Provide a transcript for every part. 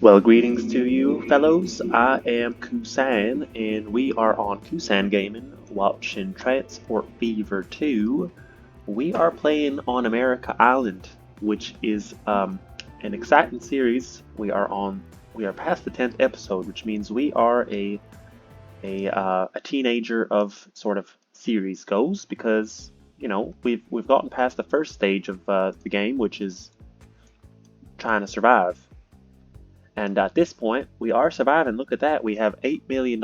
Well, greetings to you, fellows. I am Kusan, and we are on Kusan Gaming, watching Transport Fever 2. We are playing on America Island, which is an exciting series. We are past the 10th episode, which means we are a teenager of sort of series goes because we've gotten past the first stage of the game, which is trying to survive. And at this point, we are surviving. Look at that. We have $8 million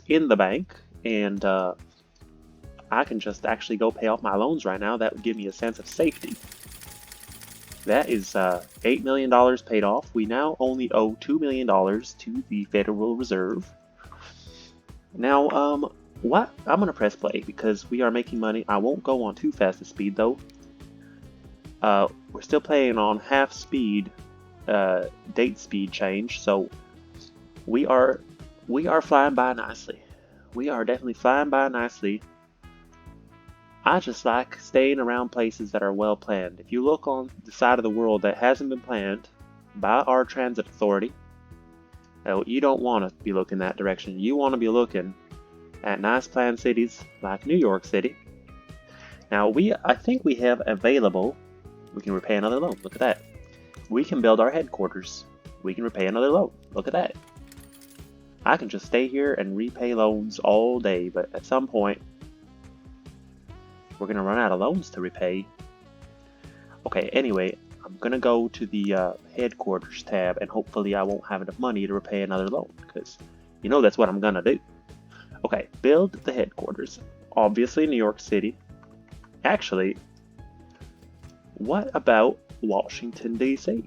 in the bank, and I can just actually go pay off my loans right now. That would give me a sense of safety. That is $8 million paid off. We now only owe $2 million to the Federal Reserve. Now, what? I'm gonna press play because we are making money. I won't go on too fast a speed though. We're still playing on half speed, date speed change, so we are flying by nicely. We are definitely flying by nicely. I just like staying around places that are well planned. If you look on the side of the world that hasn't been planned by our transit authority, you don't want to be looking that direction. You want to be looking at nice planned cities like New York City. Now I think we have available. We can repay another loan. Look at that. We can build our headquarters. We can repay another loan. Look at that. I can just stay here and repay loans all day, but at some point, we're going to run out of loans to repay. Okay, anyway, I'm going to go to the headquarters tab, and hopefully I won't have enough money to repay another loan, because that's what I'm going to do. Okay, build the headquarters. Obviously, New York City. Actually, what about Washington, D.C.?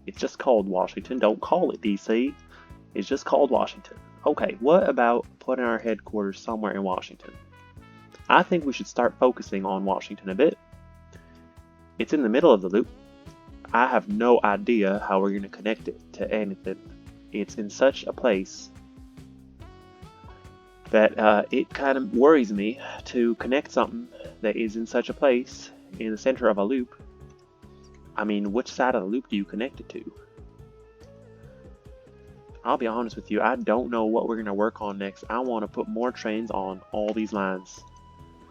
It's just called Washington. Don't call it D.C. It's just called Washington. Okay, what about putting our headquarters somewhere in Washington? I think we should start focusing on Washington a bit. It's in the middle of the loop. I have no idea how we're going to connect it to anything. It's in such a place that it kind of worries me to connect something that is in such a place in the center of a loop. I mean, which side of the loop do you connect it to? I'll be honest with you, I don't know what we're going to work on next. I want to put more trains on all these lines.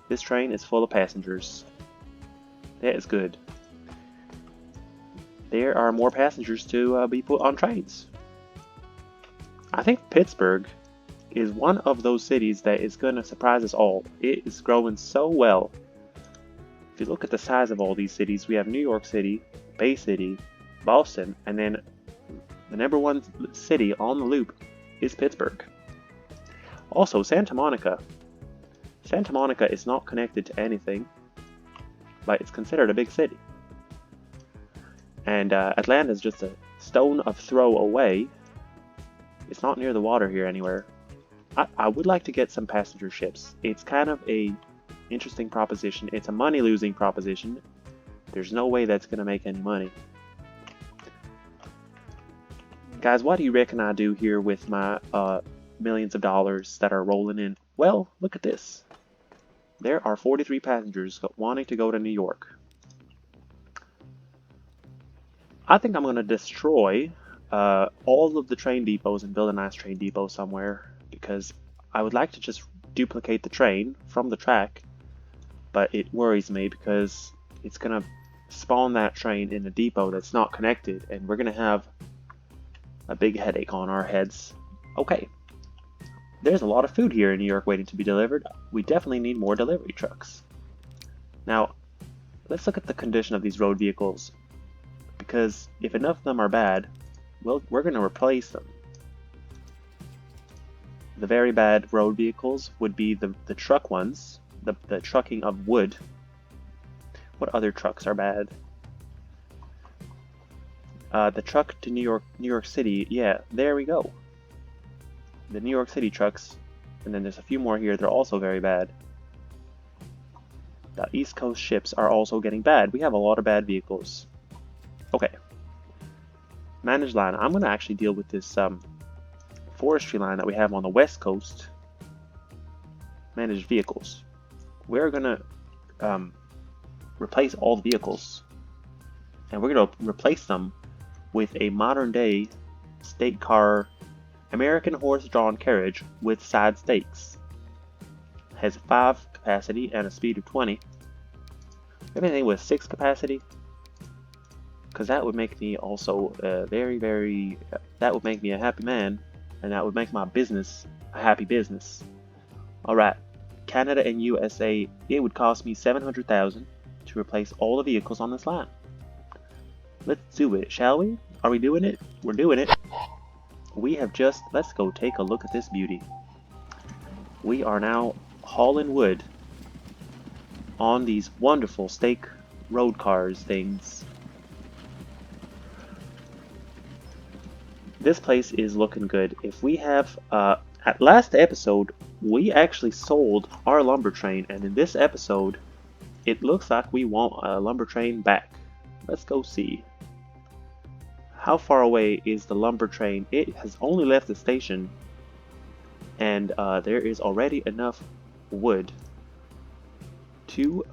This train is full of passengers. That is good. There are more passengers to be put on trains. I think Pittsburgh is one of those cities that is going to surprise us all. It is growing so well. If you look at the size of all these cities, we have New York City, Bay City, Boston, and then the number one city on the loop is Pittsburgh. Also, Santa Monica. Santa Monica is not connected to anything, but it's considered a big city. And Atlanta is just a stone of throw away. It's not near the water here anywhere. I would like to get some passenger ships. It's kind of a interesting proposition. It's a money-losing proposition. There's no way that's going to make any money. Guys, what do you reckon I do here with my millions of dollars that are rolling in? Well, look at this. There are 43 passengers wanting to go to New York. I think I'm going to destroy all of the train depots and build a nice train depot somewhere, because I would like to just duplicate the train from the track, but it worries me because it's going to spawn that train in a depot that's not connected, and we're going to have a big headache on our heads. Okay, there's a lot of food here in New York waiting to be delivered. We definitely need more delivery trucks. Now, let's look at the condition of these road vehicles, because if enough of them are bad, well, we're going to replace them. The very bad road vehicles would be the truck ones, the trucking of wood. What other trucks are bad? The truck to New York City. Yeah, there we go. The New York City trucks, and then there's a few more here. They're also very bad. The East Coast ships are also getting bad. We have a lot of bad vehicles. Okay. Managed line. I'm going to actually deal with this forestry line that we have on the West Coast. Managed vehicles. We're going to replace all the vehicles, and we're going to replace them with a modern day stake car, American horse-drawn carriage with side stakes. Has 5 capacity and a speed of 20. Everything with 6 capacity, because that would make me also that would make me a happy man, and that would make my business a happy business. Alright, Canada and USA, it would cost me $700,000 to replace all the vehicles on this line. Let's do it, shall we? Are we doing it? We're doing it. Let's go take a look at this beauty. We are now hauling wood on these wonderful stake road cars things. This place is looking good. If we have, at last episode, we actually sold our lumber train, and in this episode, it looks like we want a lumber train back. Let's go see. How far away is the lumber train? It has only left the station, and there is already enough wood to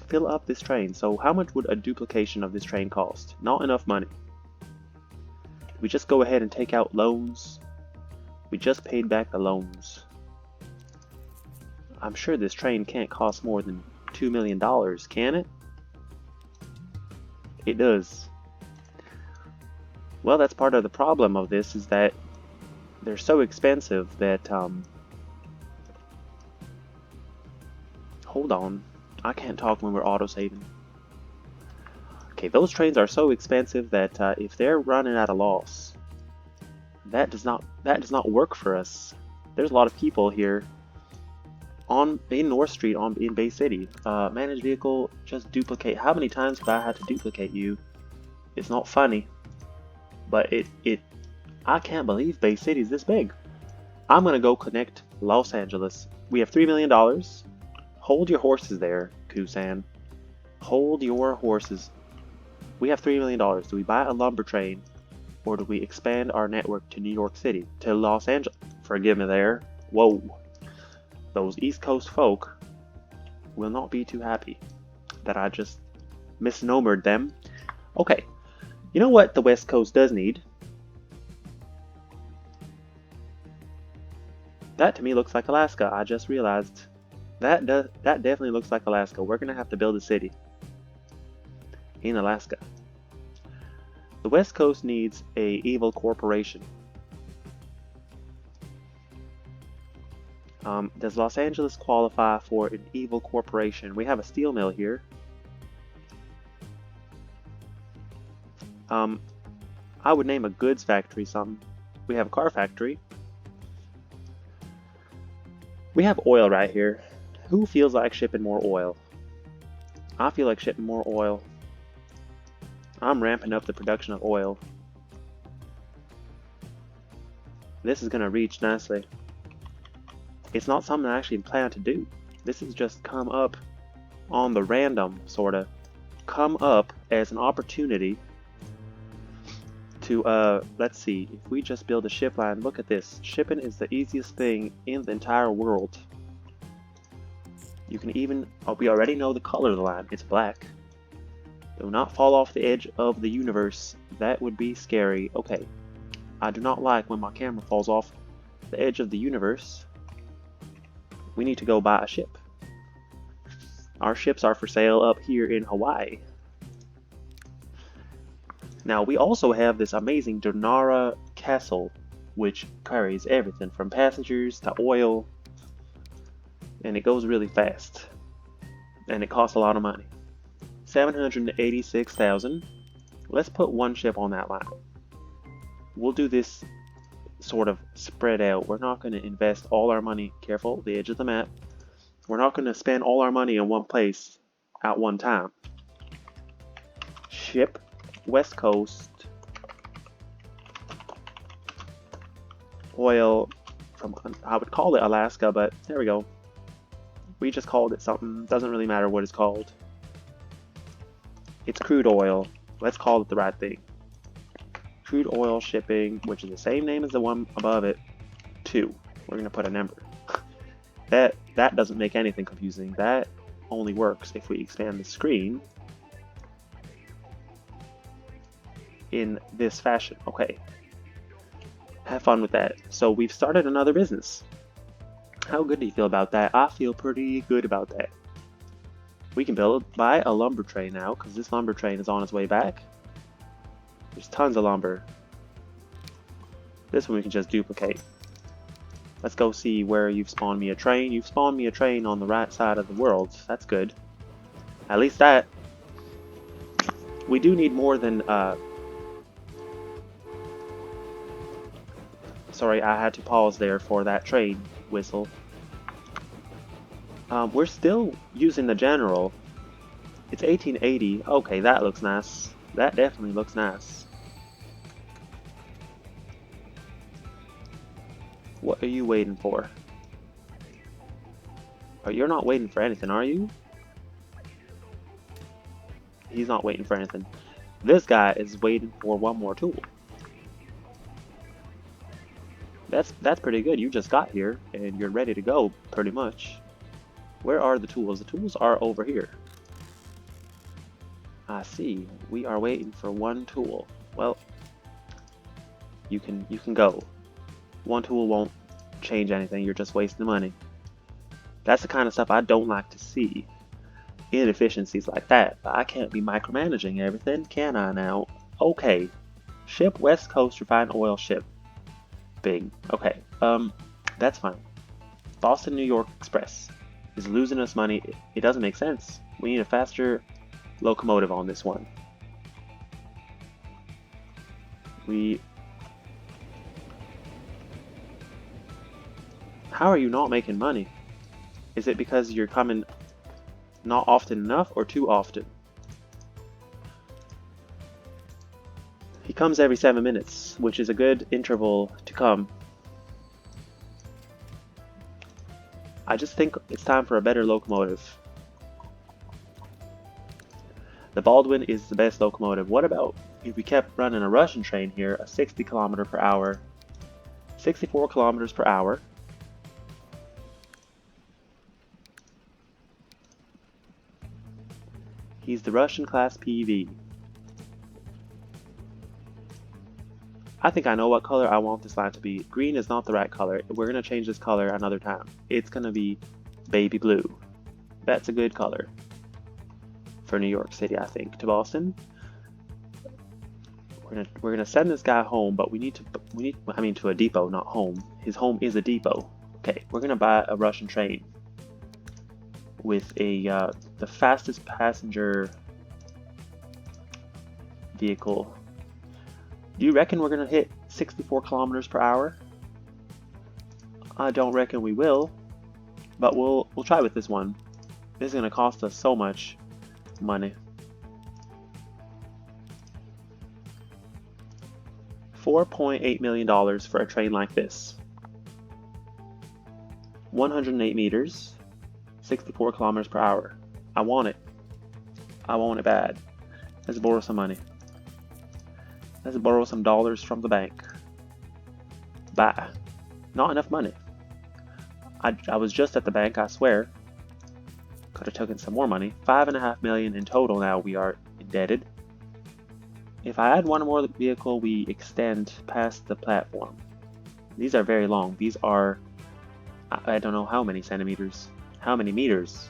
fill up this train. So how much would a duplication of this train cost? Not enough money. We just go ahead and take out loans. We just paid back the loans. I'm sure this train can't cost more than $2 million, can it? It does. Well, that's part of the problem of this, is that they're so expensive that, hold on, I can't talk when we're autosaving. Okay, those trains are so expensive that if they're running at a loss, that does not work for us. There's a lot of people here in North Street in Bay City. Manage vehicle, just duplicate. How many times have I had to duplicate you? It's not funny, but I can't believe Bay City is this big. I'm gonna go connect Los Angeles. We have $3 million. Hold your horses there, Kusan. Hold your horses. We have $3 million. Do we buy a lumber train, or do we expand our network to New York City, to Los Angeles? Forgive me there. Whoa. Those East Coast folk will not be too happy that I just misnomered them. Okay. You know what the West Coast does need? That to me looks like Alaska. I just realized that definitely looks like Alaska. We're gonna have to build a city in Alaska. The West Coast needs a evil corporation. Does Los Angeles qualify for an evil corporation? We have a steel mill here. I would name a goods factory something. We have a car factory. We have oil right here. Who feels like shipping more oil? I feel like shipping more oil. I'm ramping up the production of oil. This is gonna reach nicely. It's not something I actually plan to do. This has just come up on the random, sorta. Come up as an opportunity to, let's see, if we just build a ship line, look at this. Shipping is the easiest thing in the entire world. You can even, we already know the color of the line, it's black. Do not fall off the edge of the universe. That would be scary. Okay. I do not like when my camera falls off the edge of the universe. We need to go buy a ship. Our ships are for sale up here in Hawaii. Now we also have this amazing Donara Castle, which carries everything from passengers to oil, and it goes really fast, and it costs a lot of money. 786,000. Let's put one ship on that line. We'll do this sort of spread out. We're not going to invest all our money. Careful, the edge of the map. We're not going to spend all our money in one place at one time. Ship, West Coast, oil from, I would call it Alaska, but there we go. We just called it something. Doesn't really matter what it's called. It's crude oil. Let's call it the right thing. Crude Oil Shipping, which is the same name as the one above it, 2. We're going to put a number. That doesn't make anything confusing. That only works if we expand the screen in this fashion. Okay. Have fun with that. So we've started another business. How good do you feel about that? I feel pretty good about that. We can buy a lumber train now, because this lumber train is on its way back. There's tons of lumber. This one we can just duplicate. Let's go see where you've spawned me a train. You've spawned me a train on the right side of the world. That's good. At least that. We do need more than, sorry, I had to pause there for that train whistle. We're still using the general. It's 1880. Okay, that looks nice. That definitely looks nice. What are you waiting for? Oh, you're not waiting for anything, are you? He's not waiting for anything. This guy is waiting for one more tool. That's pretty good. You just got here and you're ready to go, pretty much. Where are the tools? The tools are over here. I see. We are waiting for one tool. Well, you can go. One tool won't change anything. You're just wasting money. That's the kind of stuff I don't like to see. Inefficiencies like that. But I can't be micromanaging everything, can I now? Okay. Ship West Coast refined oil ship. Big. Okay. That's fine. Boston New York Express is losing us money. It doesn't make sense. We need a faster locomotive on this one. How are you not making money? Is it because you're coming not often enough or too often? He comes every 7 minutes, which is a good interval to come. I just think it's time for a better locomotive. The Baldwin is the best locomotive. What about if we kept running a Russian train here, a 60 kilometer per hour, 64 kilometers per hour. He's the Russian class PV. I think I know what color I want this line to be. Green is not the right color. We're going to change this color another time. It's going to be baby blue. That's a good color for New York City, I think. To Boston. We're gonna send this guy home, but we need to a depot, not home. His home is a depot. Okay, we're gonna buy a Russian train with a the fastest passenger vehicle. Do you reckon we're gonna hit 64 kilometers per hour? I don't reckon we will, but we'll try with this one. This is gonna cost us so much money. $4.8 million for a train like this. 108 meters, 64 kilometers per hour. I want it. I want it bad. Let's borrow some money. Let's borrow some dollars from the bank. Bye. Not enough money. I was just at the bank, I swear. Could have taken some more money. $5.5 million in total now we are indebted. If I add one more vehicle, we extend past the platform. These are very long. These are, I don't know how many centimeters. How many meters?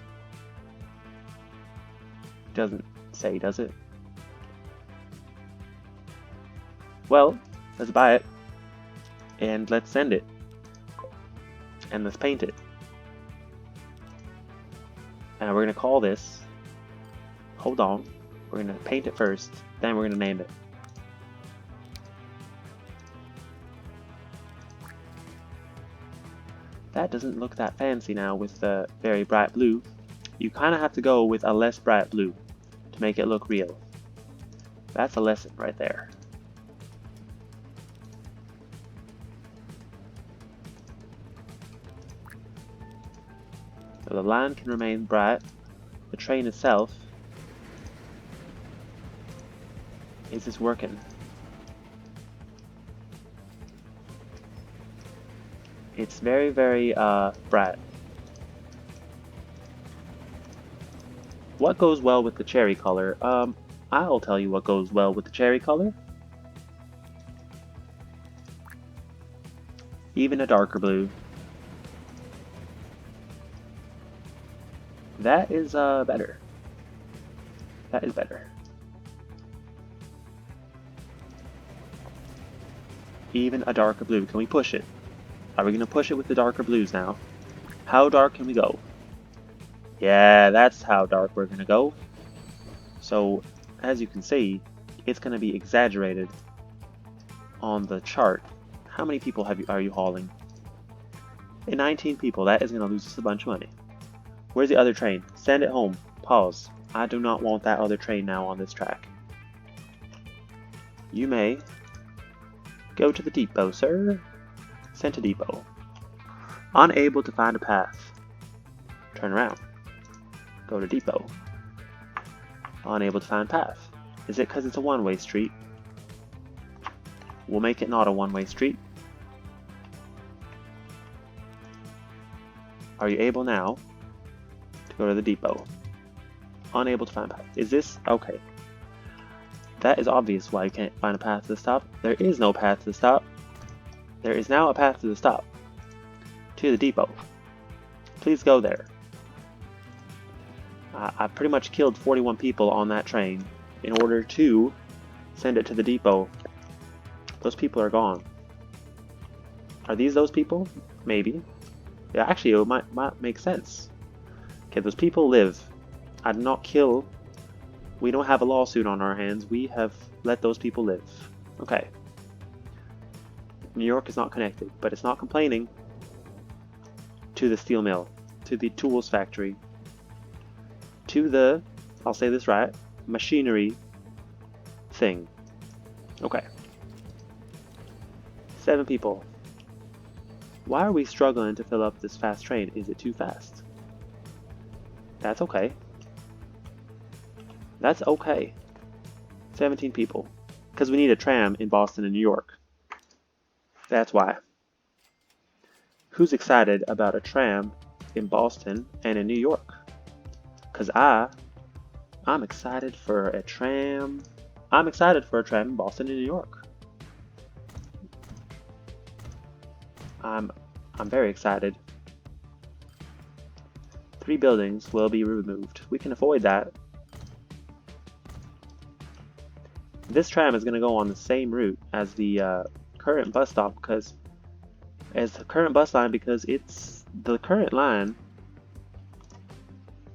Doesn't say, does it? Well, let's buy it. And let's send it. And let's paint it. And we're going to call this, hold on, we're going to paint it first, then we're going to name it. That doesn't look that fancy now with the very bright blue. You kind of have to go with a less bright blue to make it look real. That's a lesson right there. So the line can remain bright. The train itself, is this working? It's very, very bright. What goes well with the cherry color? I'll tell you what goes well with the cherry color. Even a darker blue. That is better. That is better. Even a darker blue. Can we push it? Are we gonna push it with the darker blues now? How dark can we go? Yeah, that's how dark we're gonna go. So, as you can see, it's gonna be exaggerated on the chart. How many people are you hauling? 19 people. That is gonna lose us a bunch of money. Where's the other train? Send it home. Pause. I do not want that other train now on this track. You may go to the depot, sir. Sent to depot. Unable to find a path. Turn around. Go to depot. Unable to find path. Is it because it's a one-way street? We'll make it not a one-way street. Are you able now to go to the depot? Unable to find a path. Is this okay? That is obvious why you can't find a path to the stop. There is no path to the stop. There is now a path to the stop. To the depot. Please go there. I pretty much killed 41 people on that train in order to send it to the depot. Those people are gone. Are these those people? Maybe. Yeah, actually, it might make sense. Okay, those people live. I did not kill. We don't have a lawsuit on our hands. We have let those people live. Okay. New York is not connected, but it's not complaining to the steel mill, to the tools factory, to the, I'll say this right, machinery thing. Okay. 7 people. Why are we struggling to fill up this fast train? Is it too fast? That's okay. That's okay. 17 people. Because we need a tram in Boston and New York. That's why. Who's excited about a tram in Boston and in New York? Because I'm excited for a tram. I'm excited for a tram in Boston and New York. I'm very excited. 3 buildings will be removed. We can avoid that. This tram is going to go on the same route as the current bus stop because it's the current line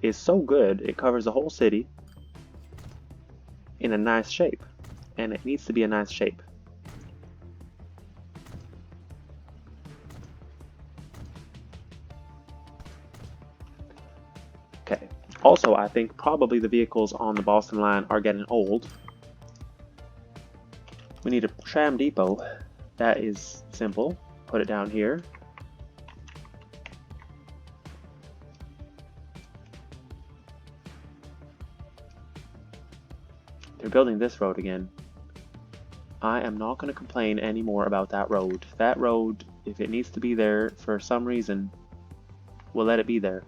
is so good it covers the whole city in a nice shape, and it needs to be a nice shape. Okay. Also, I think probably the vehicles on the Boston line are getting old. We need a Tram Depot. That is simple. Put it down here. They're building this road again. I am not going to complain anymore about that road. That road, if it needs to be there for some reason, we'll let it be there.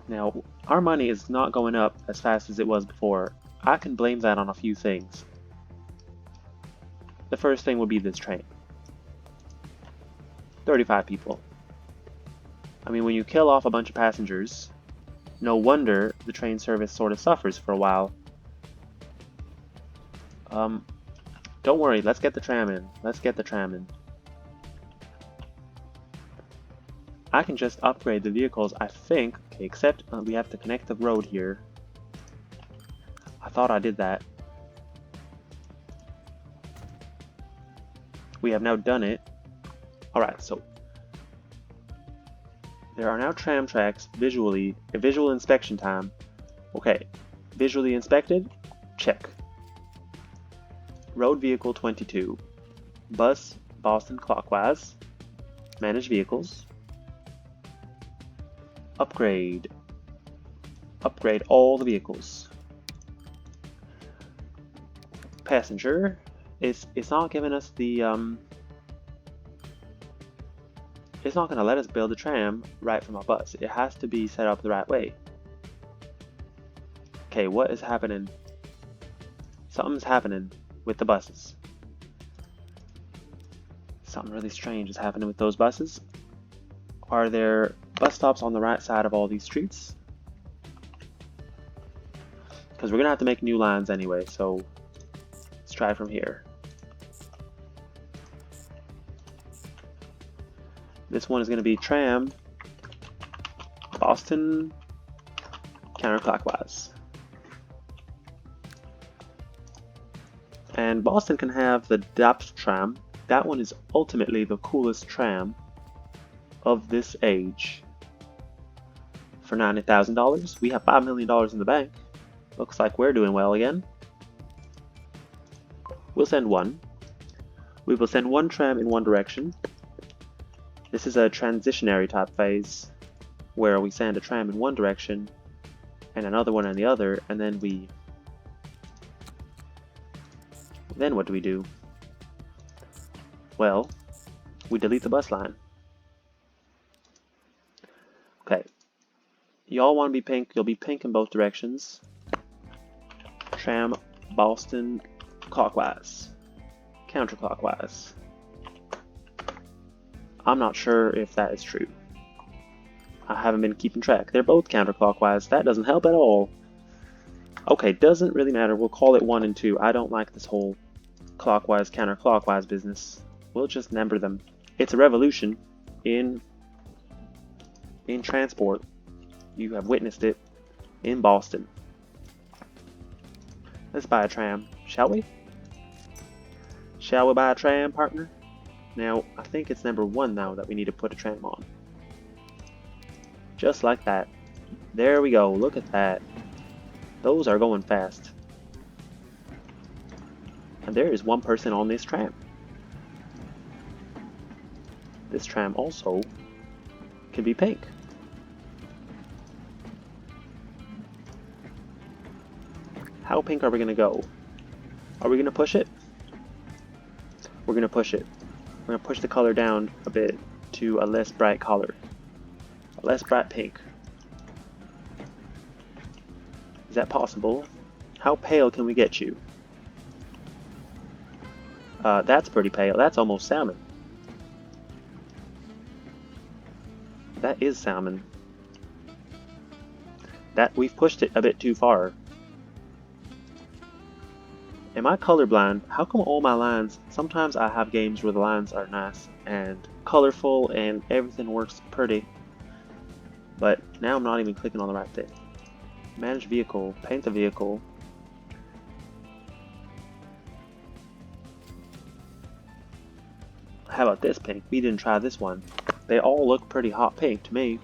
Now, our money is not going up as fast as it was before. I can blame that on a few things. The first thing would be this train. 35 people. I mean, when you kill off a bunch of passengers, no wonder the train service sort of suffers for a while. Don't worry, let's get the tram in. Let's get the tram in. I can just upgrade the vehicles, I think. Okay, except we have to connect the road here. I thought I did that. We have now done it. Alright, so there are now tram tracks visually, a visual inspection time. Okay, visually inspected, check. Road vehicle 22, bus Boston clockwise, manage vehicles, upgrade all the vehicles. Passenger, it's not giving us the it's not going to let us build a tram right from a bus. It has to be set up the right way. Okay, what is happening? Something's happening with the buses. Something really strange is happening with those buses. Are there bus stops on the right side of all these streets? Because we're going to have to make new lines anyway, so let's try from here. This one is going to be Tram, Boston, counterclockwise. And Boston can have the Depot tram. That one is ultimately the coolest tram of this age. For $90,000, we have $5 million in the bank. Looks like we're doing well again. We'll send one. We will send one tram in one direction. This is a transitionary type phase where we send a tram in one direction and another one in the other, and then what do we do? Well, we delete the bus line. Okay. Y'all want to be pink, you'll be pink in both directions. Tram Boston clockwise, counterclockwise. I'm not sure if that is true. I haven't been keeping track. They're both counterclockwise. That doesn't help at all. Okay, doesn't really matter. We'll call it 1 and 2. I don't like this whole clockwise, counterclockwise business. We'll just number them. It's a revolution in transport. You have witnessed it in Boston. Let's buy a tram, shall we? Shall we buy a tram, partner? Now, I think it's number 1 now that we need to put a tram on. Just like that. There we go, look at that. Those are going fast. And there is one person on this tram. This tram also can be pink. How pink are we going to go? Are we going to push it? We're going to push it. We're going to push the color down a bit to a less bright color. A less bright pink. Is that possible? How pale can we get you? That's pretty pale. That's almost salmon. That is salmon. We've pushed it a bit too far. Am I colorblind? How come all my lines, sometimes I have games where the lines are nice and colorful and everything works pretty, but now I'm not even clicking on the right thing. Manage vehicle, paint the vehicle. How about this pink? We didn't try this one. They all look pretty hot pink to me.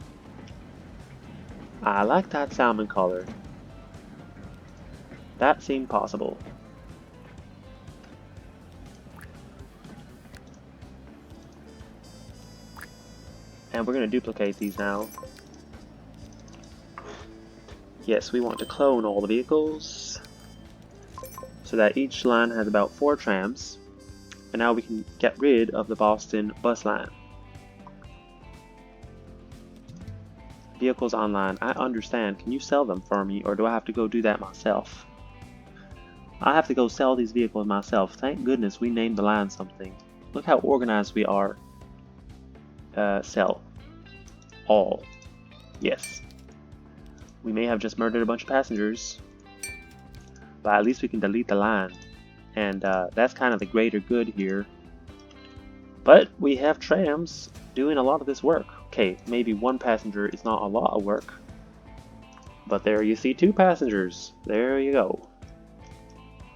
I like that salmon color. That seemed possible. And we're going to duplicate these now. Yes, we want to clone all the vehicles so that each line has about 4 trams. And now we can get rid of the Boston bus line. Vehicles online. I understand. Can you sell them for me, or do I have to go do that myself? I have to go sell these vehicles myself. Thank goodness we named the line something. Look how organized we are. Sell. All. Yes. We may have just murdered a bunch of passengers, but at least we can delete the line. And that's kind of the greater good here. But we have trams doing a lot of this work. Okay, maybe 1 passenger is not a lot of work, but there you see 2 passengers. There you go.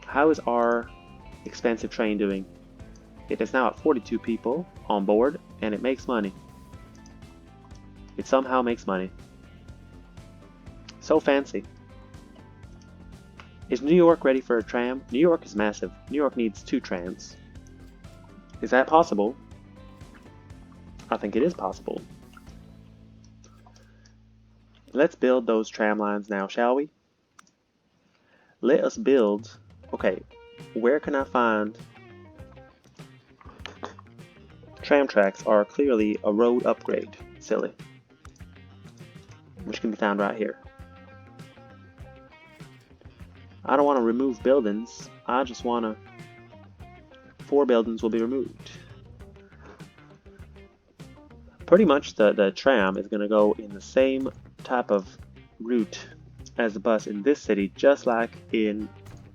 How is our expensive train doing? It is now at 42 people on board, and it makes money. It somehow makes money. So fancy. Is New York ready for a tram? New York is massive. New York needs 2 trams. Is that possible? I think it is possible. Let's build those tram lines now, shall we? Let us build. Okay, where can I find? Tram tracks are clearly a road upgrade. Silly. Which can be found right here. I don't want to remove buildings. I just want to... 4 buildings will be removed. pretty much the tram is going to go in the same type of route as the bus in this city, just like in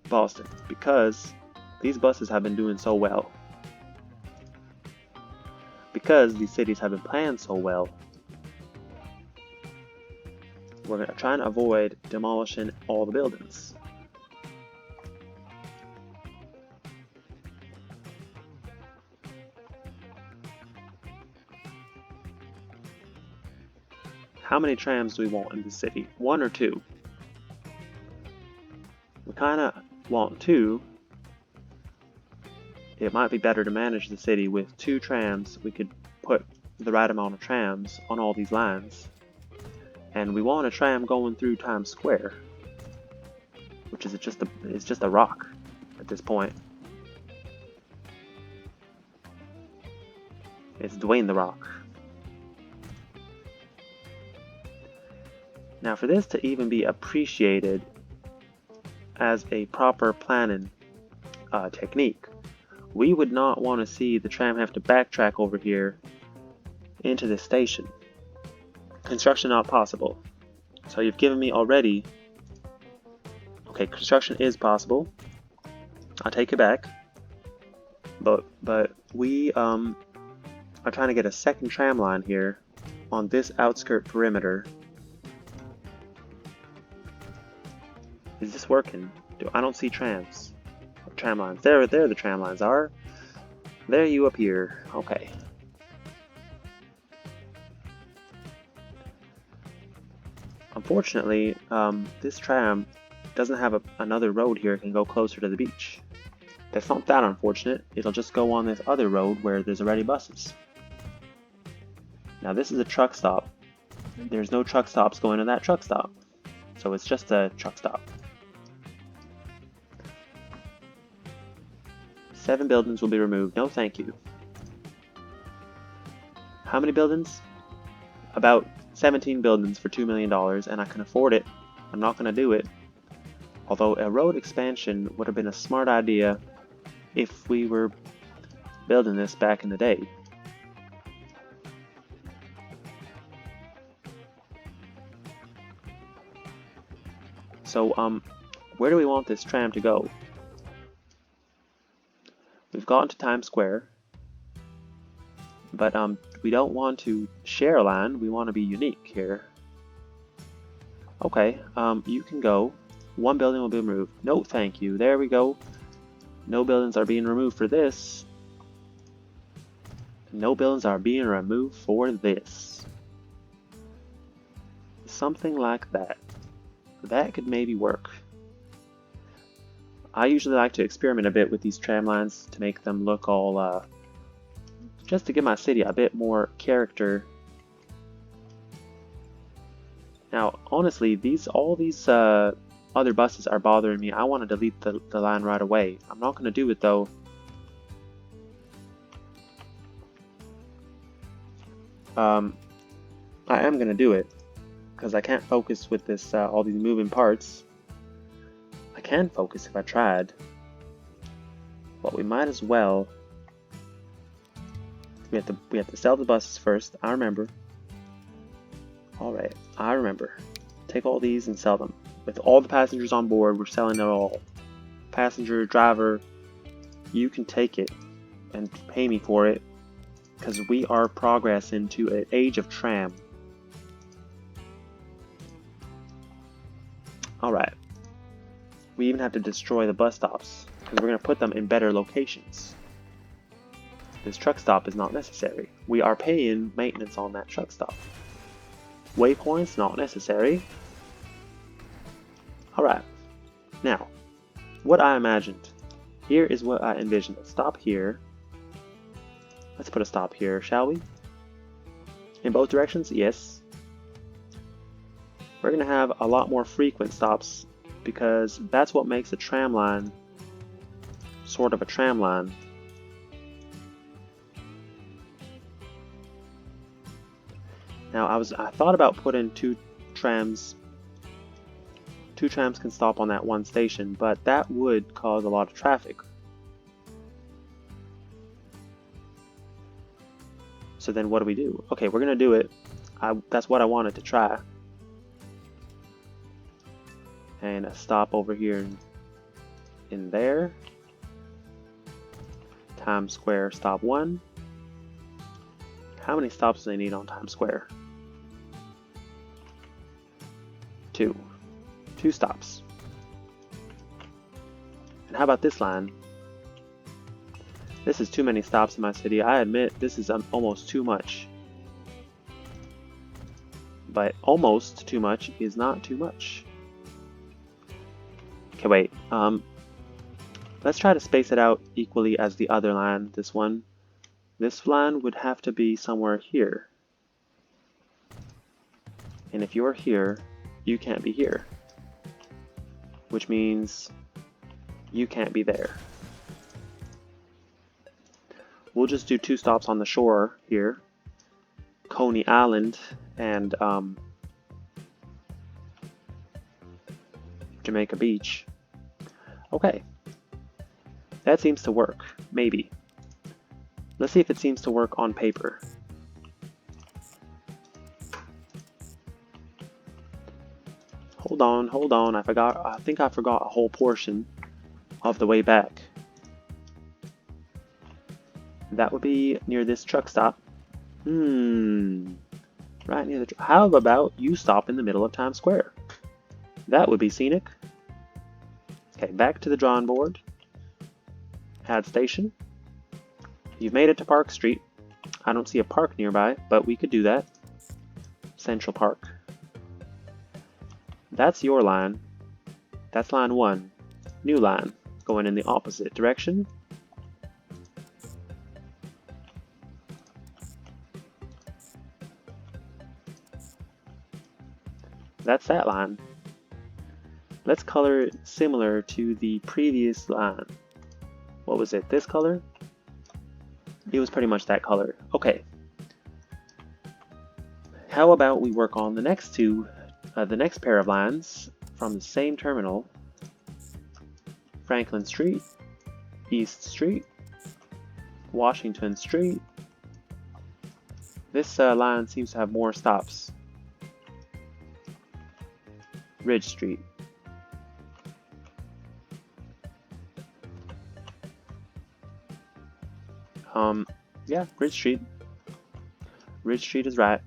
Boston, because these buses have been doing so well. Because these cities have been planned so well, we're going to try and avoid demolishing all the buildings. How many trams do we want in the city? 1 or 2? We kind of want 2. It might be better to manage the city with 2 trams. We could put the right amount of trams on all these lines. And we want a tram going through Times Square, which is just a rock at this point. It's Dwayne the Rock. Now, for this to even be appreciated as a proper planning technique, we would not want to see the tram have to backtrack over here into this station. Construction not possible. So you've given me already. Okay, construction is possible. I'll take it back. But we are trying to get a second tram line here on this outskirt perimeter. Is this working? I don't see trams. Tram lines. There the tram lines are. There you appear. Okay. Unfortunately, this tram doesn't have another road here. It can go closer to the beach. That's not that unfortunate. It'll just go on this other road where there's already buses. Now this is a truck stop. There's no truck stops going to that truck stop. So it's just a truck stop. 7 buildings will be removed. No thank you. How many buildings? About 17 buildings for $2 million, and I can afford it. I'm not going to do it. Although a road expansion would have been a smart idea if we were building this back in the day. So, where do we want this tram to go? We've gotten to Times Square, but we don't want to share a line. We want to be unique here. Okay, you can go. 1 building will be removed. No, thank you. There we go. No buildings are being removed for this. No buildings are being removed for this. Something like that. That could maybe work. I usually like to experiment a bit with these tram lines to make them look all, just to give my city a bit more character. Now, honestly, all these other buses are bothering me. I want to delete the line right away. I'm not going to do it though. I am going to do it because I can't focus with this all these moving parts. I can focus if I tried, but we might as well. We have to sell the buses first. I remember. All right, I remember. Take all these and sell them. With all the passengers on board, we're selling it all. Passenger, driver, you can take it and pay me for it, because we are progressing to an age of tram. Alright. We even have to destroy the bus stops, because we're going to put them in better locations. This truck stop is not necessary. We are paying maintenance on that truck stop. Waypoints, not necessary. Alright. Now, what I imagined. Here is what I envisioned. A stop here. Let's put a stop here, shall we? In both directions? Yes. We're going to have a lot more frequent stops, because that's what makes a tram line sort of a tram line. Now I thought about putting 2 trams. 2 trams can stop on that one station, but that would cause a lot of traffic. So then what do we do? Okay, we're gonna do it. That's what I wanted to try. And a stop over here in there. Times Square stop 1. How many stops do they need on Times Square? 2. 2 stops. And how about this line? This is too many stops in my city. I admit this is almost too much. But almost too much is not too much. Okay, wait. Let's try to space it out equally as the other line, this one. This line would have to be somewhere here. And if you're here, you can't be here. Which means you can't be there. We'll just do 2 stops on the shore here. Coney Island and Jamaica Beach. Okay. That seems to work. Maybe. Let's see if it seems to work on paper. Hold on. I think I forgot a whole portion of the way back. That would be near this truck stop. Right near the how about you stop in the middle of Times Square? That would be scenic. Okay, back to the drawing board. Add station. You've made it to Park Street. I don't see a park nearby, but we could do that. Central Park. That's your line. That's line 1. New line, going in the opposite direction. That's that line. Let's color it similar to the previous line. What was it? This color? It was pretty much that color. Okay. How about we work on the next pair of lines from the same terminal. Franklin Street, East Street, Washington Street. This line seems to have more stops. Ridge Street. Yeah, Ridge Street. Ridge Street is right.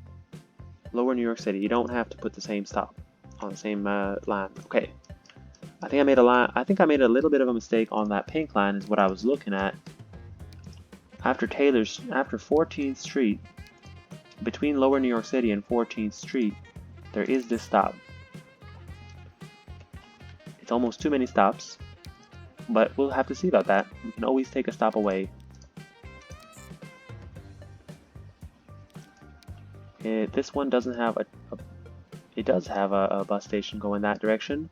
Lower New York City. You don't have to put the same stop on the same line. Okay. I think I made a little bit of a mistake on that pink line is what I was looking at. After 14th Street, between Lower New York City and 14th Street, there is this stop. It's almost too many stops, but we'll have to see about that. We can always take a stop away. This one doesn't have it does have a bus station going that direction.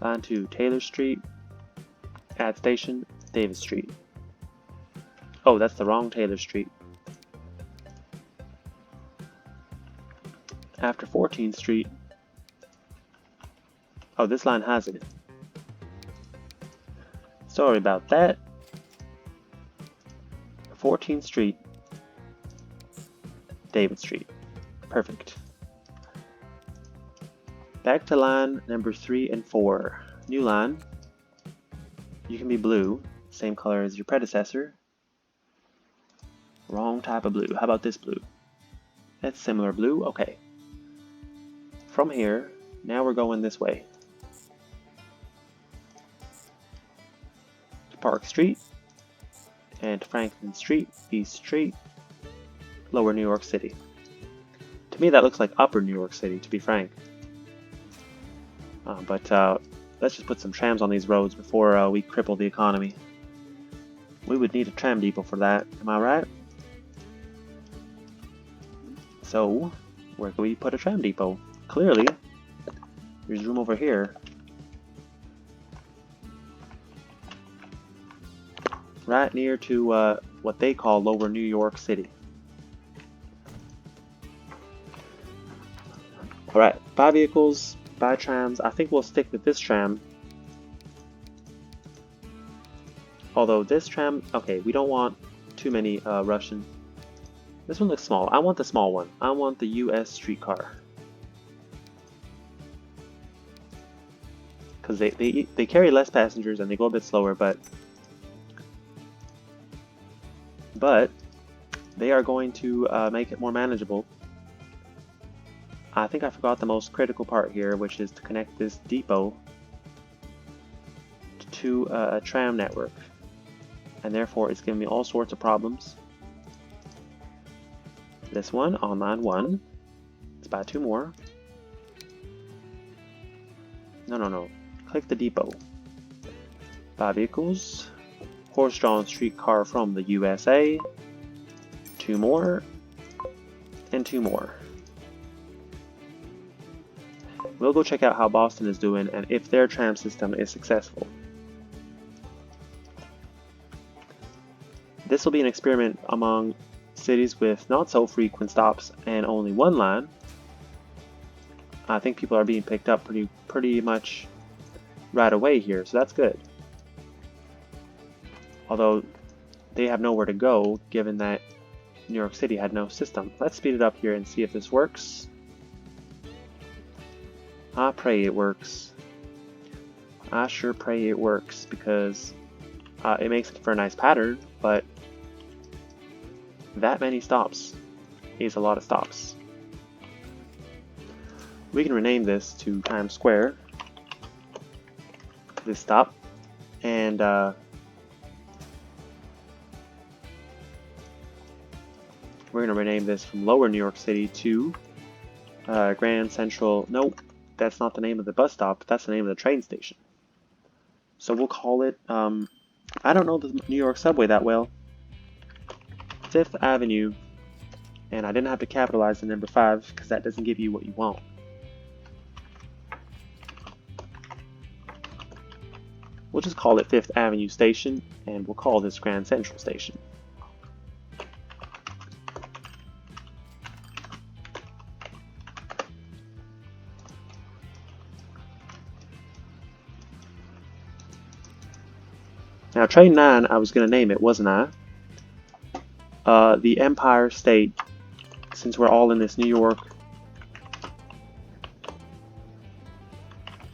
Line 2, Taylor Street, add station, Davis Street. Oh, that's the wrong Taylor Street. After 14th Street. Oh, this line has it. Sorry about that. 14th Street, David Street. Perfect. Back to line number 3 and 4. New line. You can be blue, same color as your predecessor. Wrong type of blue. How about this blue? That's similar blue. Okay. From here, now we're going this way. To Park Street and Franklin Street, East Street, Lower New York City. To me, that looks like Upper New York City, to be frank. But let's just put some trams on these roads before we cripple the economy. We would need a tram depot for that, am I right? So, where can we put a tram depot? Clearly, there's room over here. Right near to what they call Lower New York City. Alright, 5 vehicles, buy trams. I think we'll stick with this tram. Although this tram, okay, we don't want too many Russian. This one looks small. I want the small one. I want the US streetcar. Because they carry less passengers and they go a bit slower, but they are going to make it more manageable. I think I forgot the most critical part here, which is to connect this depot to a tram network. And therefore it's giving me all sorts of problems. This one, on line 1. Let's buy 2 more. No. Click the depot. Buy vehicles. Horse-drawn streetcar from the USA. 2 more. And 2 more. We'll go check out how Boston is doing and if their tram system is successful. This will be an experiment among cities with not so frequent stops and only 1 line. I think people are being picked up pretty much right away here, so that's good. Although they have nowhere to go, given that New York City had no system. Let's speed it up here and see if this works. I pray it works. I sure pray it works, because it makes it for a nice pattern, but that many stops is a lot of stops. We can rename this to Times Square, this stop, and we're going to rename this from Lower New York City to Grand Central. Nope, that's not the name of the bus stop, that's the name of the train station. So we'll call it, I don't know the New York subway that well, 5th Avenue, and I didn't have to capitalize the number 5 because that doesn't give you what you want. We'll just call it 5th Avenue Station, and we'll call this Grand Central Station. Now, Train 9, I was going to name it, wasn't I? The Empire State, since we're all in this New York,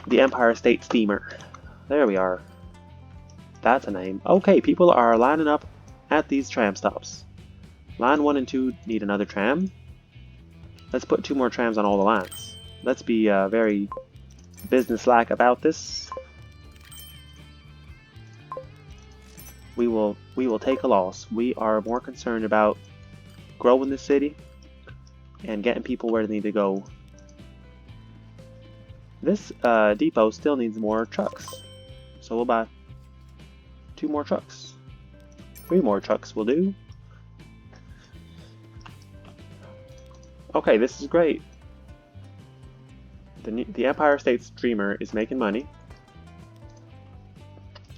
the Empire State Steamer. There we are. That's a name. Okay, people are lining up at these tram stops. Line 1 and 2 need another tram. Let's put 2 more trams on all the lines. Let's be very businesslike about this. We will take a loss. We are more concerned about growing the city and getting people where they need to go. This depot still needs more trucks, so we'll buy 2 more trucks. 3 more trucks will do. Okay, this is great. The Empire State Steamer is making money.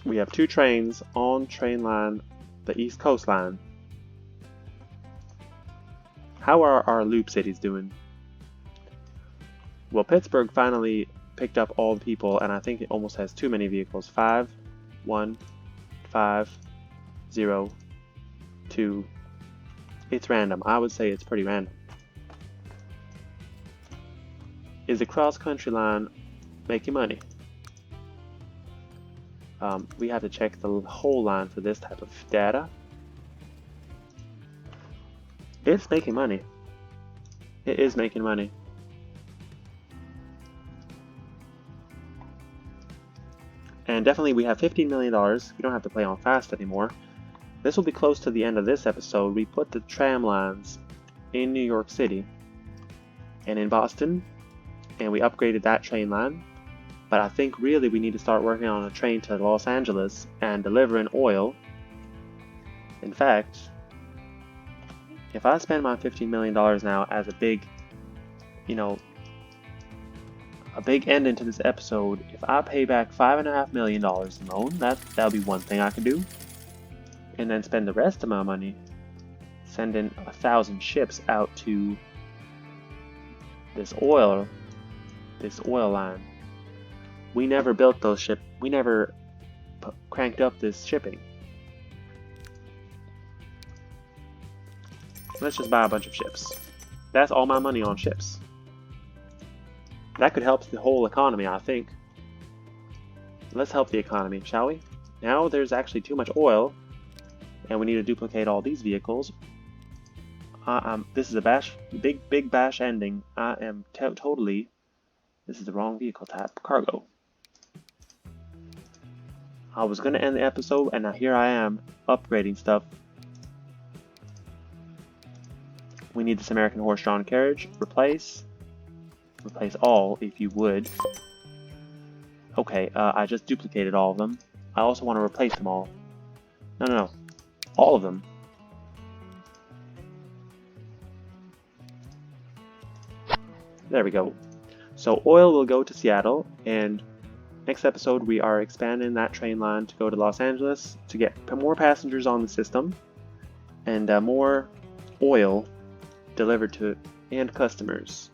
We have 2 trains on train line, the East Coast line. How are our loop cities doing? Well, Pittsburgh finally picked up all the people, and I think it almost has too many vehicles. 5, 1, 5, 0, 2. It's random. I would say it's pretty random. Is the cross-country line making money? We have to check the whole line for this type of data. It's making money. It is making money. And definitely we have $15 million. We don't have to play on fast anymore. This will be close to the end of this episode. We put the tram lines in New York City and in Boston, and we upgraded that train line. But I think really we need to start working on a train to Los Angeles and delivering oil. In fact, if I spend my $15 million now as a big, a big end into this episode, if I pay back $5.5 million in loan, that'll be one thing I could do. And then spend the rest of my money sending 1,000 ships out to this oil this oil line. We never built those ships. We never cranked up this shipping. Let's just buy a bunch of ships. That's all my money on ships. That could help the whole economy, I think. Let's help the economy, shall we? Now there's actually too much oil, and we need to duplicate all these vehicles. This is a big bash ending. I am totally... This is the wrong vehicle type. Cargo. I was going to end the episode, and now here I am, upgrading stuff. We need this American horse-drawn carriage. Replace. Replace all, if you would. Okay, I just duplicated all of them. I also want to replace them all. No. All of them. There we go. So oil will go to Seattle, and next episode we are expanding that train line to go to Los Angeles to get more passengers on the system and more oil delivered to end customers.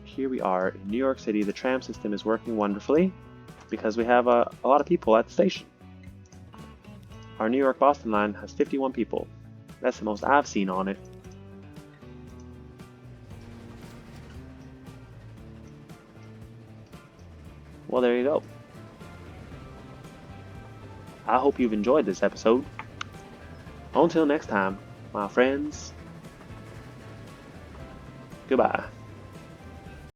Here we are in New York City. The tram system is working wonderfully because we have a lot of people at the station. Our New York-Boston line has 51 people. That's the most I've seen on it. Well, there you go. I hope you've enjoyed this episode. Until next time, my friends, goodbye.